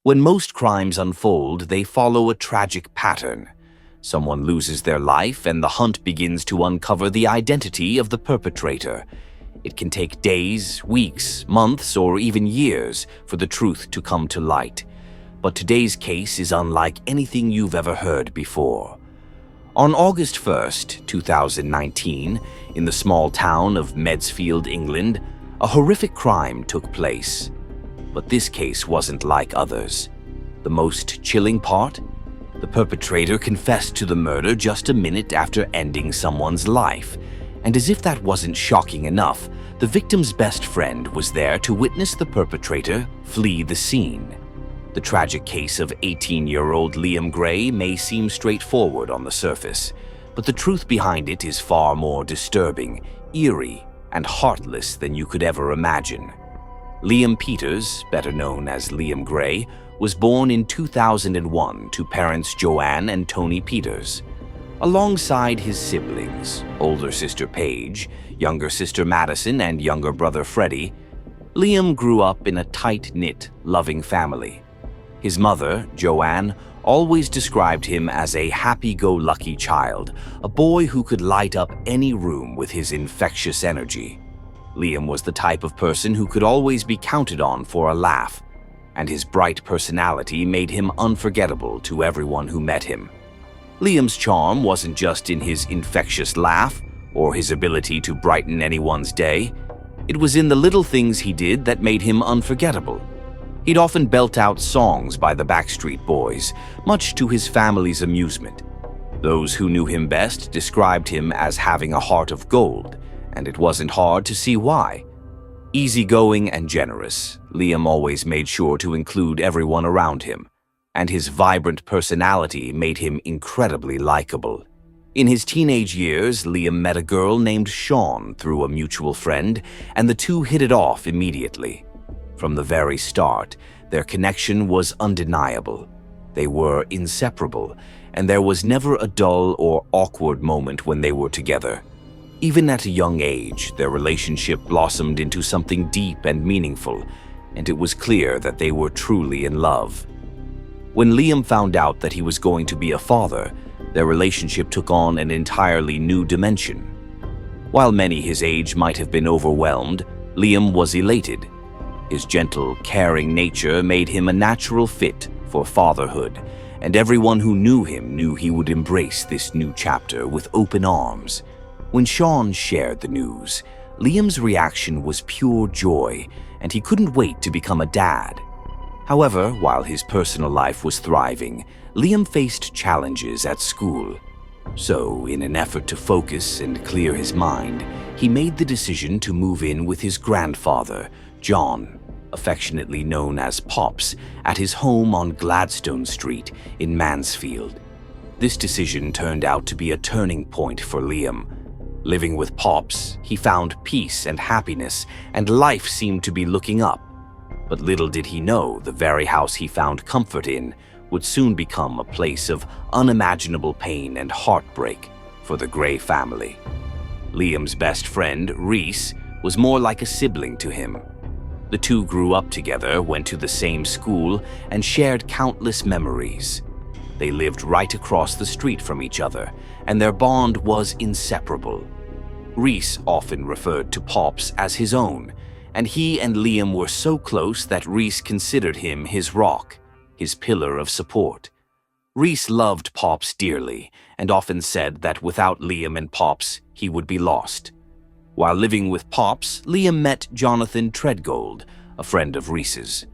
When most crimes unfold, they follow a tragic pattern. Someone loses their life, and the hunt begins to uncover the identity of the perpetrator. It can take days, weeks, months, or even years for the truth to come to light. But today's case is unlike anything you've ever heard before. On August 1st, 2019, in the small town of Medsfield, England, a horrific crime took place. But this case wasn't like others. The most chilling part? The perpetrator confessed to the murder just a minute after ending someone's life. And as if that wasn't shocking enough, the victim's best friend was there to witness the perpetrator flee the scene. The tragic case of 18-year-old Liam Gray may seem straightforward on the surface, but the truth behind it is far more disturbing, eerie, and heartless than you could ever imagine. Liam Peters, better known as Liam Gray, was born in 2001 to parents Joanne and Tony Peters. Alongside his siblings, older sister Paige, younger sister Madison, and younger brother Freddie, Liam grew up in a tight-knit, loving family. His mother, Joanne, always described him as a happy-go-lucky child, a boy who could light up any room with his infectious energy. Liam was the type of person who could always be counted on for a laugh, and his bright personality made him unforgettable to everyone who met him. Liam's charm wasn't just in his infectious laugh or his ability to brighten anyone's day. It was in the little things he did that made him unforgettable. He'd often belt out songs by the Backstreet Boys, much to his family's amusement. Those who knew him best described him as having a heart of gold, and it wasn't hard to see why. Easygoing and generous, Liam always made sure to include everyone around him, and his vibrant personality made him incredibly likable. In his teenage years, Liam met a girl named Sean through a mutual friend, and the two hit it off immediately. From the very start, their connection was undeniable. They were inseparable, and there was never a dull or awkward moment when they were together. Even at a young age, their relationship blossomed into something deep and meaningful, and it was clear that they were truly in love. When Liam found out that he was going to be a father, their relationship took on an entirely new dimension. While many his age might have been overwhelmed, Liam was elated. His gentle, caring nature made him a natural fit for fatherhood, and everyone who knew him knew he would embrace this new chapter with open arms. When Sean shared the news, Liam's reaction was pure joy, and he couldn't wait to become a dad. However, while his personal life was thriving, Liam faced challenges at school. So, in an effort to focus and clear his mind, he made the decision to move in with his grandfather, John, affectionately known as Pops, at his home on Gladstone Street in Mansfield. This decision turned out to be a turning point for Liam. Living with Pops, he found peace and happiness, and life seemed to be looking up. But little did he know the very house he found comfort in would soon become a place of unimaginable pain and heartbreak for the Gray family. Liam's best friend, Reese, was more like a sibling to him. The two grew up together, went to the same school, and shared countless memories. They lived right across the street from each other, and their bond was inseparable. Reese often referred to Pops as his own, and he and Liam were so close that Reese considered him his rock, his pillar of support. Reese loved Pops dearly, and often said that without Liam and Pops, he would be lost. While living with Pops, Liam met Jonathan Treadgold, a friend of Reese's.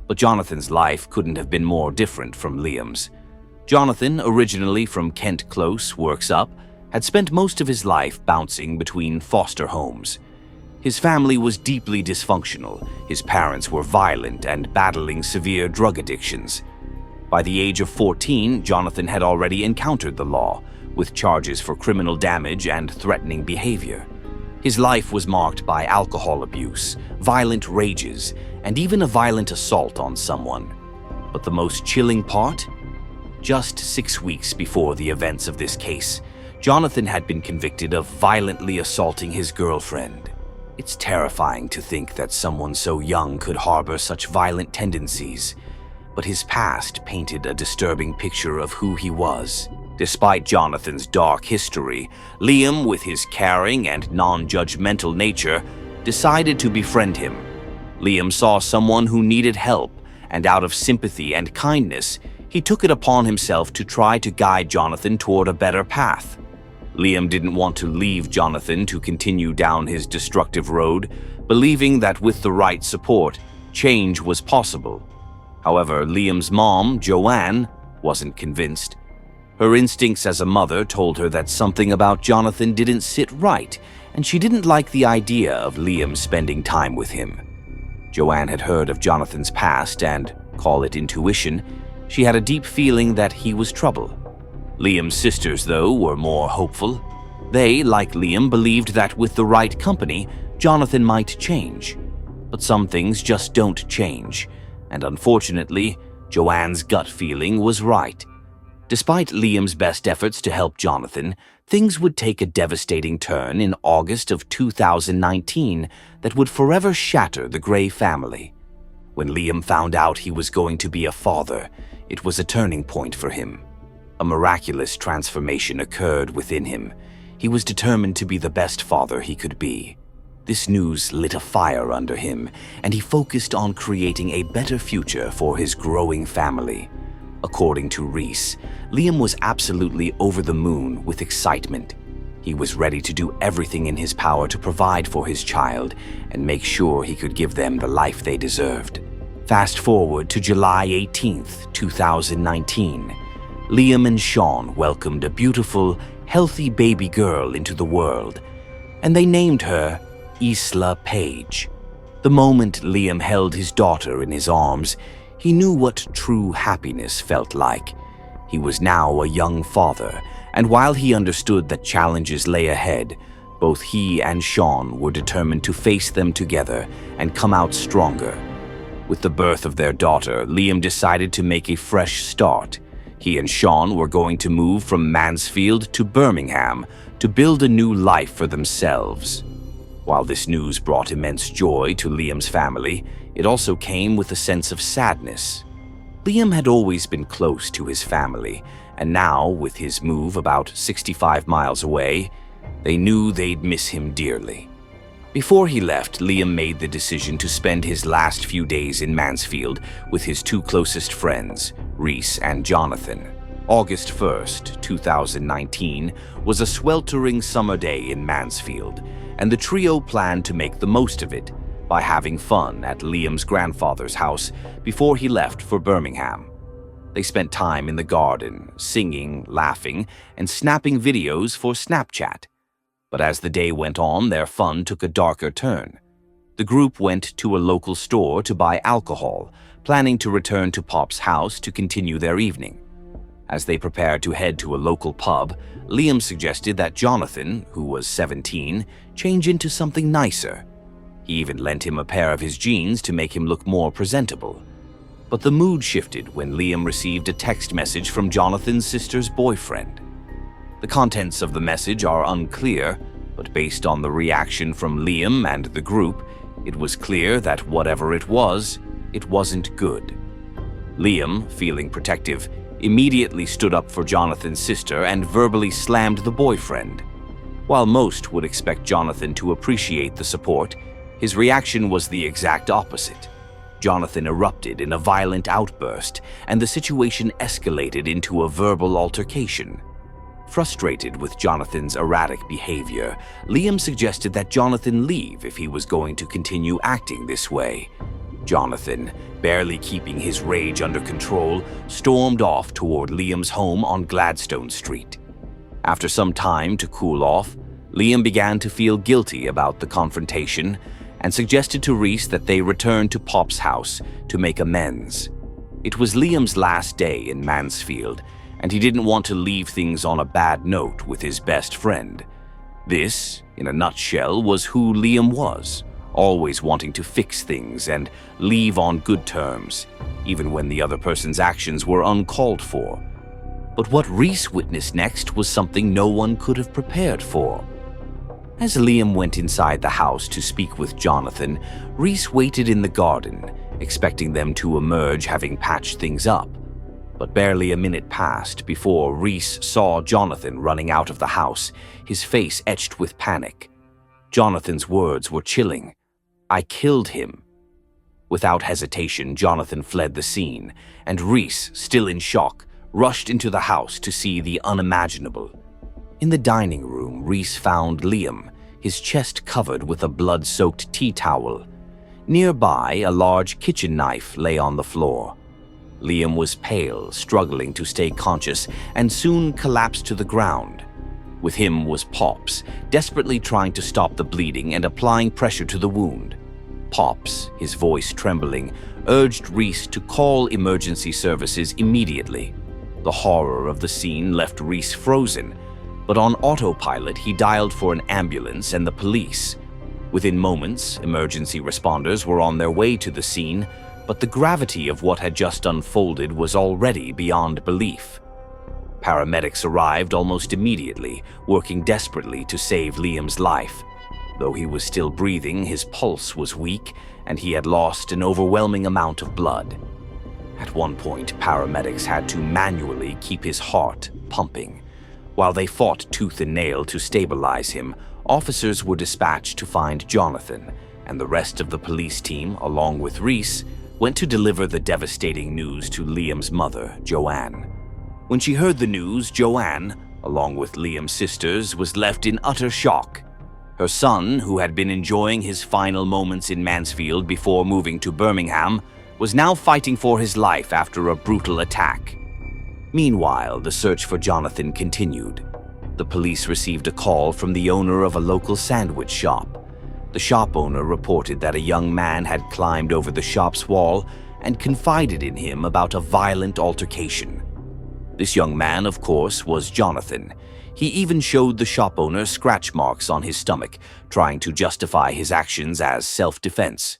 But Jonathan's life couldn't have been more different from Liam's. Jonathan, originally from Kent Close, Works Up, had spent most of his life bouncing between foster homes. His family was deeply dysfunctional. His parents were violent and battling severe drug addictions. By the age of 14, Jonathan had already encountered the law, with charges for criminal damage and threatening behavior. His life was marked by alcohol abuse, violent rages, and even a violent assault on someone. But the most chilling part? Just 6 weeks before the events of this case, Jonathan had been convicted of violently assaulting his girlfriend. It's terrifying to think that someone so young could harbor such violent tendencies. but his past painted a disturbing picture of who he was. Despite Jonathan's dark history, Liam, with his caring and non-judgmental nature, decided to befriend him. Liam saw someone who needed help, and out of sympathy and kindness, he took it upon himself to try to guide Jonathan toward a better path. Liam didn't want to leave Jonathan to continue down his destructive road, believing that with the right support, change was possible. However, Liam's mom, Joanne, wasn't convinced. Her instincts as a mother told her that something about Jonathan didn't sit right, and she didn't like the idea of Liam spending time with him. Joanne had heard of Jonathan's past and, call it intuition, she had a deep feeling that he was trouble. Liam's sisters, though, were more hopeful. They, like Liam, believed that with the right company, Jonathan might change. But some things just don't change, and unfortunately, Joanne's gut feeling was right. Despite Liam's best efforts to help Jonathan, things would take a devastating turn in August of 2019 that would forever shatter the Gray family. When Liam found out he was going to be a father, it was a turning point for him. A miraculous transformation occurred within him. He was determined to be the best father he could be. This news lit a fire under him, and he focused on creating a better future for his growing family. According to Reese, Liam was absolutely over the moon with excitement. He was ready to do everything in his power to provide for his child and make sure he could give them the life they deserved. Fast forward to July 18th, 2019. Liam and Sean welcomed a beautiful, healthy baby girl into the world, and they named her Isla Page. The moment Liam held his daughter in his arms, he knew what true happiness felt like. He was now a young father, and while he understood that challenges lay ahead, both he and Sean were determined to face them together and come out stronger. With the birth of their daughter, Liam decided to make a fresh start. He and Sean were going to move from Mansfield to Birmingham to build a new life for themselves. While this news brought immense joy to Liam's family, it also came with a sense of sadness. Liam had always been close to his family, and now, with his move about 65 miles away, they knew they'd miss him dearly. Before he left, Liam made the decision to spend his last few days in Mansfield with his two closest friends, Reese and Jonathan. August 1st, 2019, was a sweltering summer day in Mansfield, and the trio planned to make the most of it by having fun at Liam's grandfather's house before he left for Birmingham. They spent time in the garden, singing, laughing, and snapping videos for Snapchat. But as the day went on, their fun took a darker turn. The group went to a local store to buy alcohol, planning to return to Pop's house to continue their evening. As they prepared to head to a local pub, Liam suggested that Jonathan, who was 17, change into something nicer. He even lent him a pair of his jeans to make him look more presentable. But the mood shifted when Liam received a text message from Jonathan's sister's boyfriend. The contents of the message are unclear, but based on the reaction from Liam and the group, it was clear that whatever it wasn't good. Liam, feeling protective, immediately stood up for Jonathan's sister and verbally slammed the boyfriend. While most would expect Jonathan to appreciate the support, his reaction was the exact opposite. Jonathan erupted in a violent outburst, and the situation escalated into a verbal altercation. Frustrated with Jonathan's erratic behavior, Liam suggested that Jonathan leave if he was going to continue acting this way. Jonathan, barely keeping his rage under control, stormed off toward Liam's home on Gladstone Street. After some time to cool off, Liam began to feel guilty about the confrontation and suggested to Reese that they return to Pop's house to make amends. It was Liam's last day in Mansfield, and he didn't want to leave things on a bad note with his best friend. This, in a nutshell, was who Liam was, always wanting to fix things and leave on good terms, even when the other person's actions were uncalled for. But what Reese witnessed next was something no one could have prepared for. As Liam went inside the house to speak with Jonathan, Reese waited in the garden expecting them to emerge having patched things up. But barely a minute passed before Reese saw Jonathan running out of the house, his face etched with panic. Jonathan's words were chilling. "I killed him." Without hesitation, Jonathan fled the scene, and Reese, still in shock, rushed into the house to see the unimaginable. In the dining room, Reese found Liam, his chest covered with a blood-soaked tea towel. Nearby, a large kitchen knife lay on the floor. Liam was pale, struggling to stay conscious, and soon collapsed to the ground. With him was Pops, desperately trying to stop the bleeding and applying pressure to the wound. Pops, his voice trembling, urged Reese to call emergency services immediately. The horror of the scene left Reese frozen, but on autopilot he dialed for an ambulance and the police. Within moments, emergency responders were on their way to the scene, but the gravity of what had just unfolded was already beyond belief. Paramedics arrived almost immediately, working desperately to save Liam's life. Though he was still breathing, his pulse was weak, and he had lost an overwhelming amount of blood. At one point, paramedics had to manually keep his heart pumping. While they fought tooth and nail to stabilize him, officers were dispatched to find Jonathan, and the rest of the police team, along with Reese, went to deliver the devastating news to Liam's mother, Joanne. When she heard the news, Joanne, along with Liam's sisters, was left in utter shock. Her son, who had been enjoying his final moments in Mansfield before moving to Birmingham, was now fighting for his life after a brutal attack. Meanwhile, the search for Jonathan continued. The police received a call from the owner of a local sandwich shop. The shop owner reported that a young man had climbed over the shop's wall and confided in him about a violent altercation. This young man, of course, was Jonathan. He even showed the shop owner scratch marks on his stomach, trying to justify his actions as self-defense.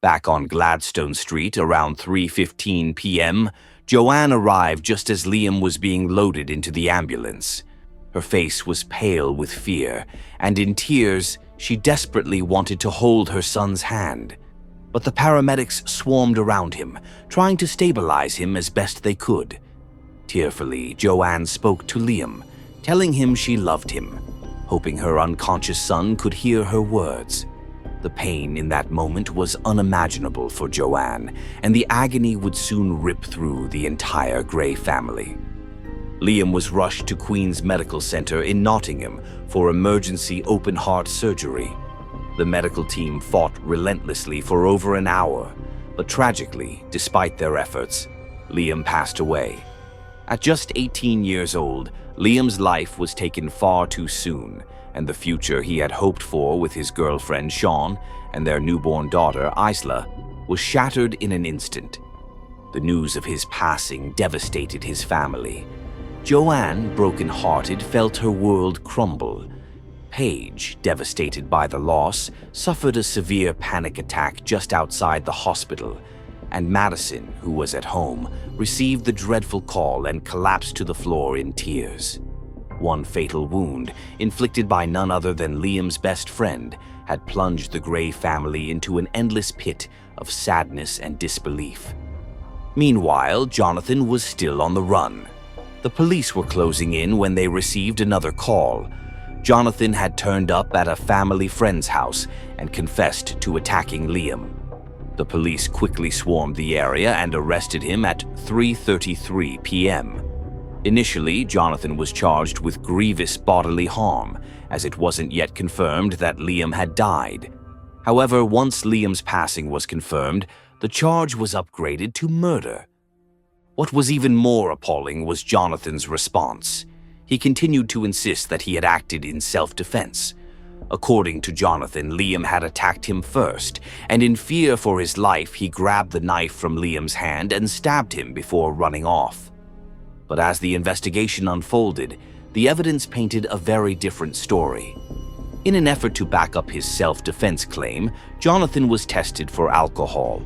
Back on Gladstone Street around 3:15 p.m., Joanne arrived just as Liam was being loaded into the ambulance. Her face was pale with fear, and in tears, she desperately wanted to hold her son's hand. But the paramedics swarmed around him, trying to stabilize him as best they could. Tearfully, Joanne spoke to Liam, telling him she loved him, hoping her unconscious son could hear her words. The pain in that moment was unimaginable for Joanne, and the agony would soon rip through the entire Gray family. Liam was rushed to Queen's Medical Center in Nottingham for emergency open-heart surgery. The medical team fought relentlessly for over an hour, but tragically, despite their efforts, Liam passed away. At just 18 years old, Liam's life was taken far too soon, and the future he had hoped for with his girlfriend Sean and their newborn daughter Isla was shattered in an instant. The news of his passing devastated his family. Joanne, broken-hearted, felt her world crumble. Paige, devastated by the loss, suffered a severe panic attack just outside the hospital, and Madison, who was at home, received the dreadful call and collapsed to the floor in tears. One fatal wound, inflicted by none other than Liam's best friend, had plunged the Gray family into an endless pit of sadness and disbelief. Meanwhile, Jonathan was still on the run. The police were closing in when they received another call. Jonathan had turned up at a family friend's house and confessed to attacking Liam. The police quickly swarmed the area and arrested him at 3:33 p.m. Initially, Jonathan was charged with grievous bodily harm, as it wasn't yet confirmed that Liam had died. However, once Liam's passing was confirmed, the charge was upgraded to murder. What was even more appalling was Jonathan's response. He continued to insist that he had acted in self-defense. According to Jonathan, Liam had attacked him first, and in fear for his life, he grabbed the knife from Liam's hand and stabbed him before running off. But as the investigation unfolded, the evidence painted a very different story. In an effort to back up his self-defense claim, Jonathan was tested for alcohol.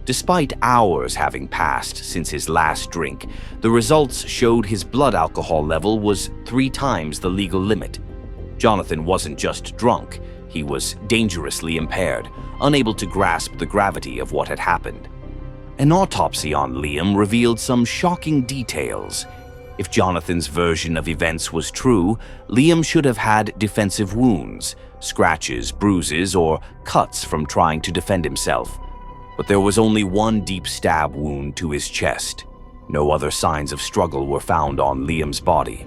Despite hours having passed since his last drink, the results showed his blood alcohol level was 3 times the legal limit. Jonathan wasn't just drunk, He was dangerously impaired, unable to grasp the gravity of what had happened. An autopsy on Liam revealed some shocking details. If Jonathan's version of events was true, Liam should have had defensive wounds, scratches, bruises, or cuts from trying to defend himself. But there was only one deep stab wound to his chest. No other signs of struggle were found on Liam's body.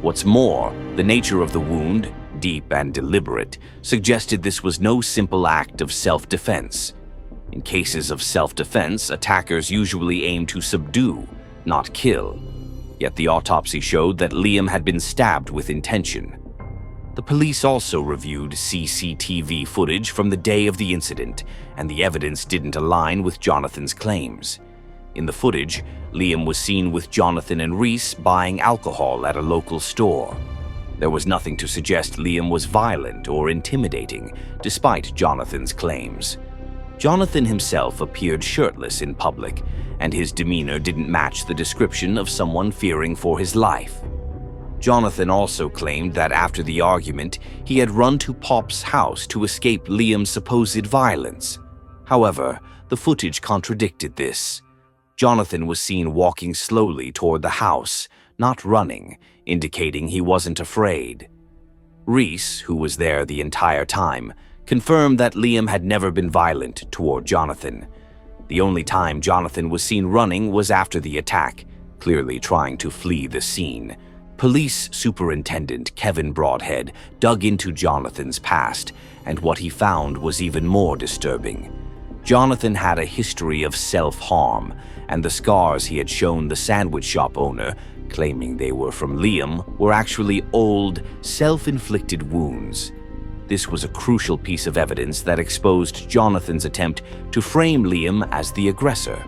What's more, the nature of the wound, deep and deliberate, suggested this was no simple act of self-defense. In cases of self-defense, attackers usually aim to subdue, not kill. Yet the autopsy showed that Liam had been stabbed with intention. The police also reviewed CCTV footage from the day of the incident, and the evidence didn't align with Jonathan's claims. In the footage, Liam was seen with Jonathan and Reese buying alcohol at a local store. There was nothing to suggest Liam was violent or intimidating, despite Jonathan's claims. Jonathan himself appeared shirtless in public, and his demeanor didn't match the description of someone fearing for his life. Jonathan also claimed that after the argument, he had run to Pop's house to escape Liam's supposed violence. However, the footage contradicted this. Jonathan was seen walking slowly toward the house, not running, indicating he wasn't afraid. Reese, who was there the entire time, confirmed that Liam had never been violent toward Jonathan. The only time Jonathan was seen running was after the attack, clearly trying to flee the scene. Police Superintendent Kevin Broadhead dug into Jonathan's past, and what he found was even more disturbing. Jonathan had a history of self-harm, and the scars he had shown the sandwich shop owner, claiming they were from Liam, were actually old, self-inflicted wounds. This was a crucial piece of evidence that exposed Jonathan's attempt to frame Liam as the aggressor.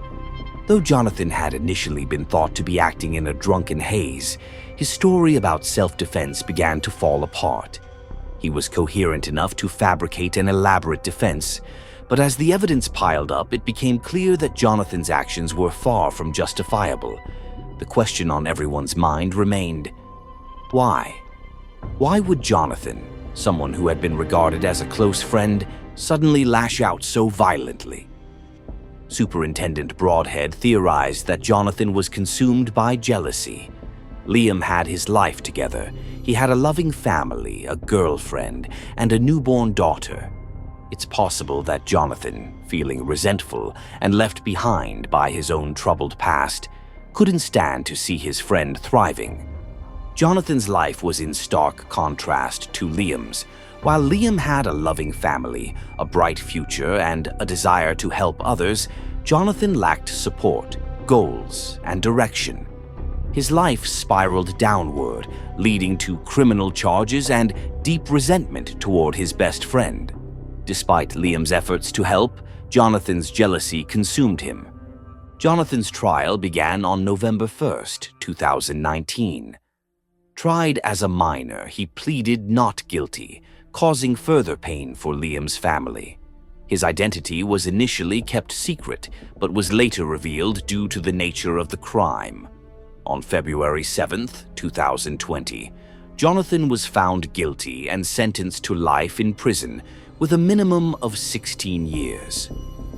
Though Jonathan had initially been thought to be acting in a drunken haze, his story about self-defense began to fall apart. He was coherent enough to fabricate an elaborate defense, but as the evidence piled up, it became clear that Jonathan's actions were far from justifiable. The question on everyone's mind remained, why? Why would Jonathan, someone who had been regarded as a close friend, suddenly lash out so violently? Superintendent Broadhead theorized that Jonathan was consumed by jealousy. Liam had his life together. He had a loving family, a girlfriend, and a newborn daughter. It's possible that Jonathan, feeling resentful and left behind by his own troubled past, couldn't stand to see his friend thriving. Jonathan's life was in stark contrast to Liam's. While Liam had a loving family, a bright future, and a desire to help others, Jonathan lacked support, goals, and direction. His life spiraled downward, leading to criminal charges and deep resentment toward his best friend. Despite Liam's efforts to help, Jonathan's jealousy consumed him. Jonathan's trial began on November 1st, 2019. Tried as a minor, he pleaded not guilty, causing further pain for Liam's family. His identity was initially kept secret, but was later revealed due to the nature of the crime. On February 7th, 2020, Jonathan was found guilty and sentenced to life in prison with a minimum of 16 years.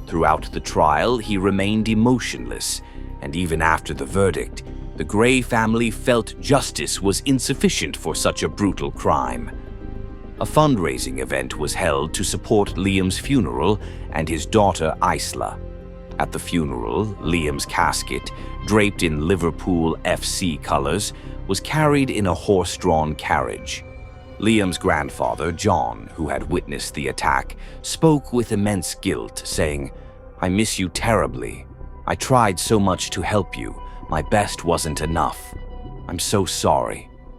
Throughout the trial, he remained emotionless, and even after the verdict, the Gray family felt justice was insufficient for such a brutal crime. A fundraising event was held to support Liam's funeral and his daughter Isla. At the funeral, Liam's casket, draped in Liverpool FC colors, was carried in a horse-drawn carriage. Liam's grandfather, John, who had witnessed the attack, spoke with immense guilt, saying, "I miss you terribly. I tried so much to help you. My best wasn't enough. I'm so sorry."